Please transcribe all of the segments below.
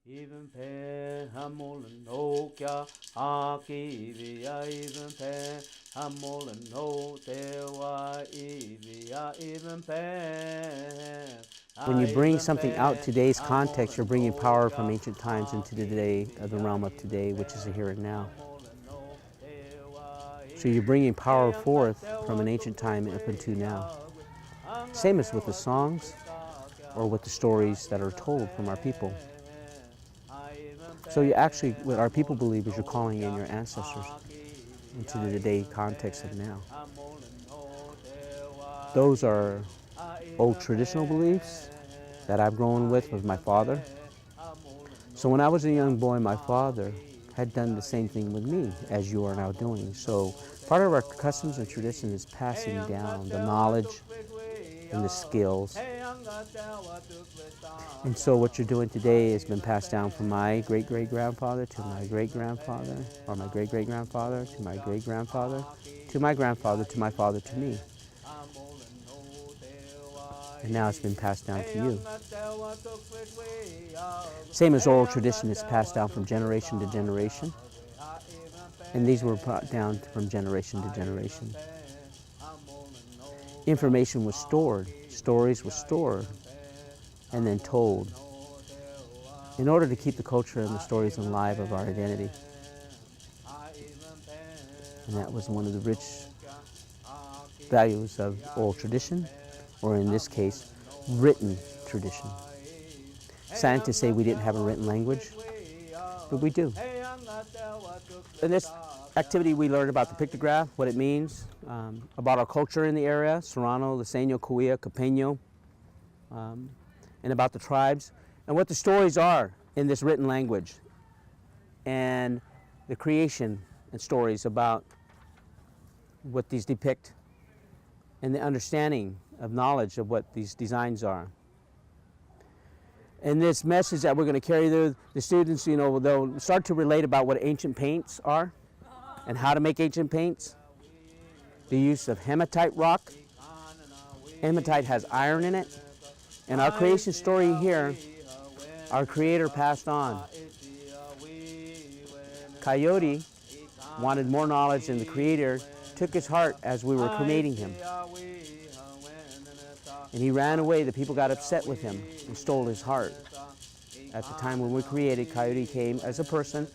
Even pe hamolen no kya akivia even pe hamolen no tewa ivia even pe. When you bring something out today's context, you're bringing power from ancient times into today, the realm of today, which is the here and now. So you're bringing power forth from an ancient time up into now. Same as with the songs or with the stories that are told from our people. So you actually, what our people believe is you're calling in your ancestors into the today context of now. Those are old traditional beliefs that I've grown with my father. So when I was a young boy, my father had done the same thing with me as you are now doing. So part of our customs and tradition is passing down the knowledge and the skills. And so what you're doing today has been passed down from my great-great-grandfather to my great-grandfather, or my great-great-grandfather to my great-grandfather, to my grandfather, to my father, to me. And now it's been passed down to you. Same as oral tradition is passed down from generation to generation. And these were brought down from generation to generation. Information was stored, stories were stored, and then told in order to keep the culture and the stories alive of our identity. And that was one of the rich values of oral tradition, or in this case, written tradition. Scientists say we didn't have a written language, but we do. In this activity, we learned about the pictograph, what it means, about our culture in the area, Serrano, Liseño, Cahuilla, Capeño, and about the tribes, and what the stories are in this written language, and the creation and stories about what these depict, and the understanding of knowledge of what these designs are. And this message that we're going to carry there, the students, they'll start to relate about what ancient paints are and how to make ancient paints. The use of hematite rock. Hematite has iron in it. And our creation story here, our creator passed on. Coyote wanted more knowledge than the creator, took his heart as we were cremating him. And he ran away. The people got upset with him and stole his heart. At the time when we created, Coyote came as a person,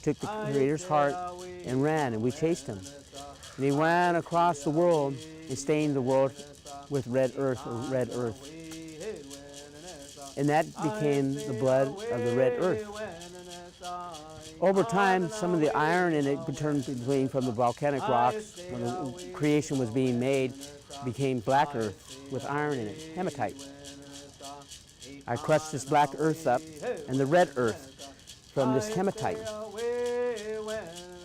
took the creator's heart and ran, and we chased him. And he ran across the world and stained the world with red earth or red earth. And that became the blood of the red earth. Over time, some of the iron in it turned between from the volcanic rocks when the creation was being made, became black earth with iron in it, hematite. I crushed this black earth up and the red earth from this hematite.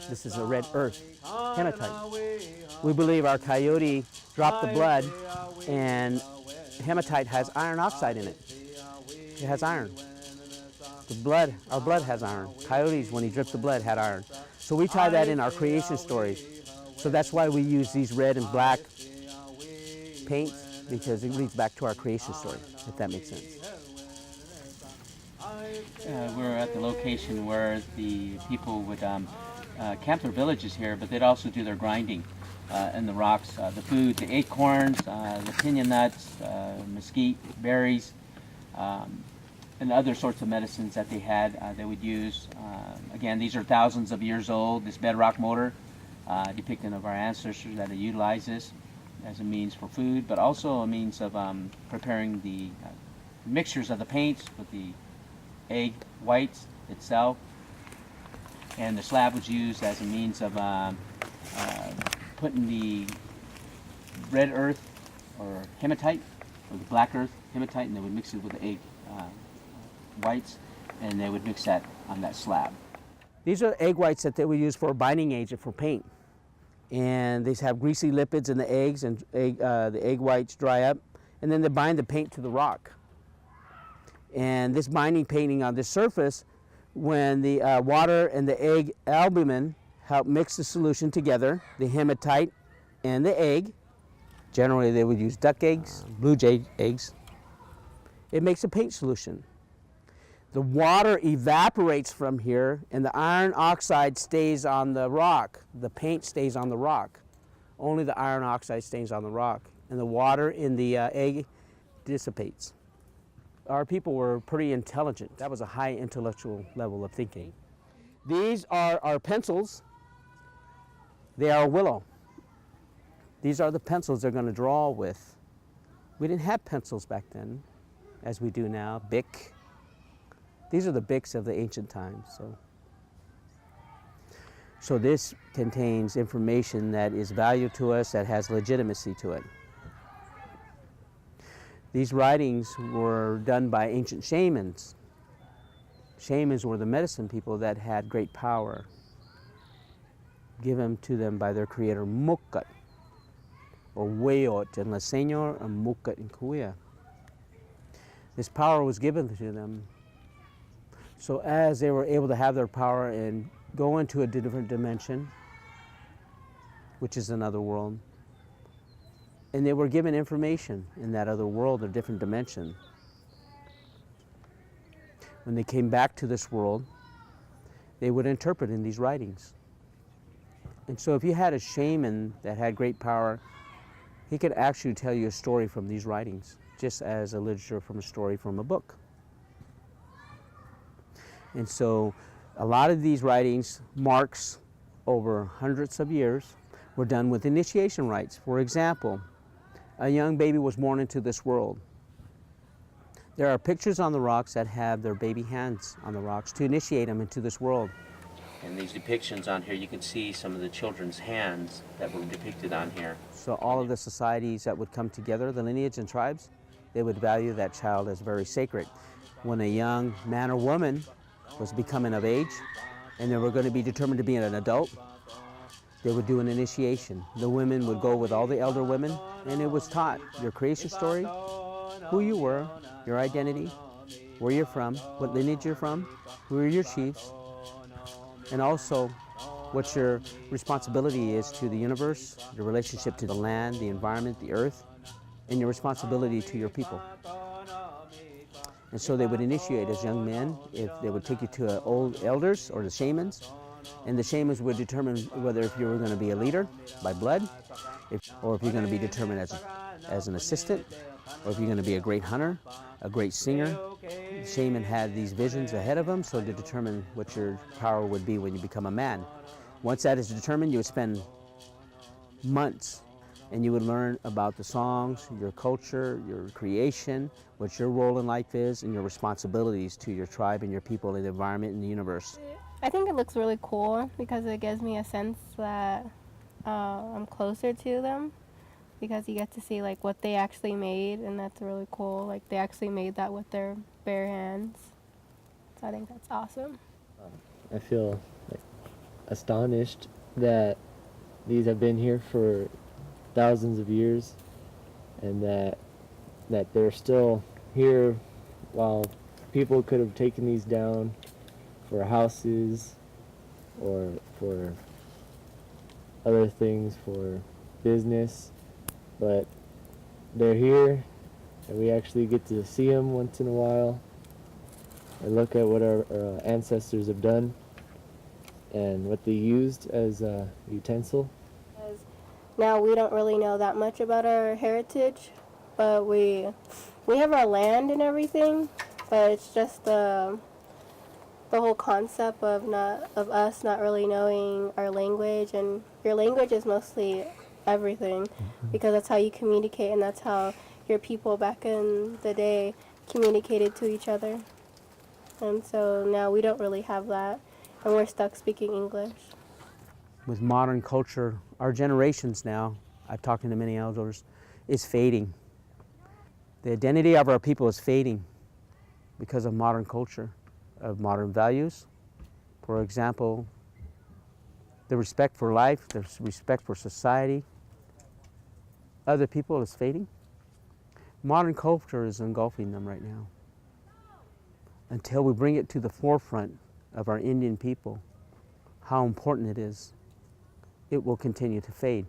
This is a red earth, hematite. We believe our coyote dropped the blood, and hematite has iron oxide in it. It has iron. Our blood has iron. Coyotes, when he dripped the blood, had iron. So we tie that in our creation stories. So that's why we use these red and black paints, because it leads back to our creation story, if that makes sense. We're at the location where the people would camp their villages here, but they'd also do their grinding in the rocks, the food, the acorns, the piña nuts, mesquite, berries, and other sorts of medicines that they had, they would use. Again, these are thousands of years old. This bedrock mortar, depicting of our ancestors that had utilized this as a means for food, but also a means of preparing the mixtures of the paints with the egg whites itself. And the slab was used as a means of putting the red earth or hematite, or the black earth hematite, and they would mix it with the egg whites, and they would mix that on that slab. These are egg whites that they would use for a binding agent for paint. And these have greasy lipids in the eggs, and the egg whites dry up, and then they bind the paint to the rock. And this binding painting on this surface, when the water and the egg albumin help mix the solution together, the hematite and the egg, generally they would use duck eggs, blue jay eggs, it makes a paint solution. The water evaporates from here and the iron oxide stays on the rock. The paint stays on the rock. Only the iron oxide stays on the rock, and the water in the egg dissipates. Our people were pretty intelligent. That was a high intellectual level of thinking. These are our pencils. They are willow. These are the pencils they're going to draw with. We didn't have pencils back then, as we do now. Bic. These are the Bics of the ancient times. So this contains information that is valuable to us, that has legitimacy to it. These writings were done by ancient shamans. Shamans were the medicine people that had great power given to them by their creator Mukat, or Weyot in La Señor and Mukat in Cahuilla. This power was given to them. So as they were able to have their power and go into a different dimension, which is another world, and they were given information in that other world, a different dimension. When they came back to this world, they would interpret in these writings. And so if you had a shaman that had great power, he could actually tell you a story from these writings, just as a literature from a story from a book. And so a lot of these writings, marks over hundreds of years, were done with initiation rites. For example, a young baby was born into this world. There are pictures on the rocks that have their baby hands on the rocks to initiate them into this world. In these depictions on here, you can see some of the children's hands that were depicted on here. So all of the societies that would come together, the lineage and tribes, they would value that child as very sacred. When a young man or woman was becoming of age and they were going to be determined to be an adult, they would do an initiation. The women would go with all the elder women, and it was taught your creation story, who you were, your identity, where you're from, what lineage you're from, who are your chiefs, and also what your responsibility is to the universe, your relationship to the land, the environment, the earth, and your responsibility to your people. And so they would initiate as young men. If they would take you to old elders or the shamans, and the shamans would determine whether if you were going to be a leader by blood, or if you're going to be determined as an assistant, or if you're going to be a great hunter, a great singer. The shaman had these visions ahead of him, so to determine what your power would be when you become a man. Once that is determined, you would spend months and you would learn about the songs, your culture, your creation, what your role in life is, and your responsibilities to your tribe and your people and the environment and the universe. I think it looks really cool because it gives me a sense that I'm closer to them, because you get to see like what they actually made, and that's really cool. Like they actually made that with their bare hands. So I think that's awesome. I feel like astonished that these have been here for thousands of years, and that they're still here while people could have taken these down for houses or for other things, for business, but they're here and we actually get to see them once in a while and look at what our ancestors have done and what they used as a utensil. Now we don't really know that much about our heritage, but we have our land and everything, but it's just the whole concept of us not really knowing our language, and your language is mostly everything, because that's how you communicate, and that's how your people back in the day communicated to each other. And so now we don't really have that, and we're stuck speaking English. With modern culture, our generations now, I've talked to many elders, is fading. The identity of our people is fading because of modern culture, of modern values. For example, the respect for life, the respect for society, other people is fading. Modern culture is engulfing them right now. Until we bring it to the forefront of our Indian people, how important it is, it will continue to fade.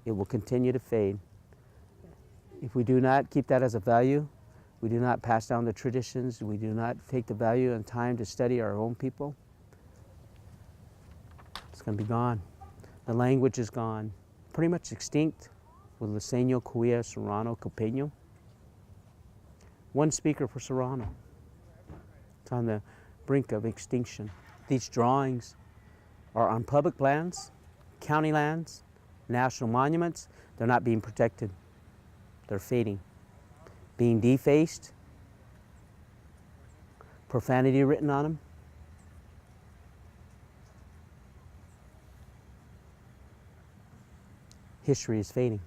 It will continue to fade. If we do not keep that as a value, we do not pass down the traditions, we do not take the value and time to study our own people, it's going to be gone. The language is gone, pretty much extinct with Liseño, Cahuilla, Serrano, Copeño. One speaker for Serrano. It's on the brink of extinction. These drawings are on public lands, county lands, national monuments. They're not being protected. They're fading, being defaced, profanity written on them. History is fading.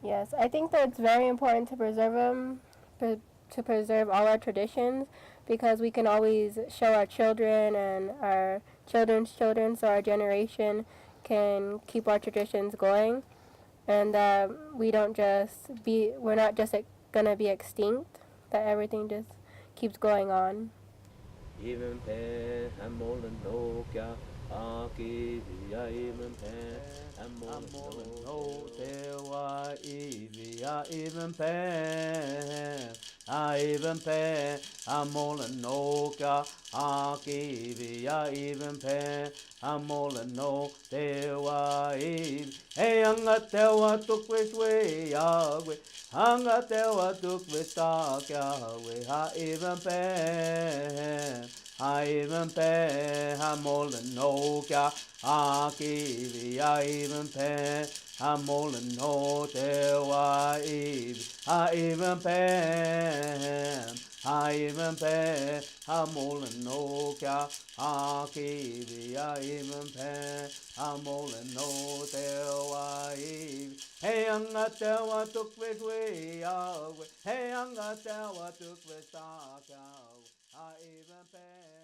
Yes, I think that it's very important to preserve them, to preserve all our traditions, because we can always show our children and our children's children, so our generation can keep our traditions going, and we're not just gonna be extinct, that everything just keeps going on. I even pay Hamolan no kya Aki I even pay Hamolan no te wa I even pay Hamolan no kya Aki I even pay Hamolan no te wa Hey anga te wa tuk with we Hey anga te wa tuk with I even pay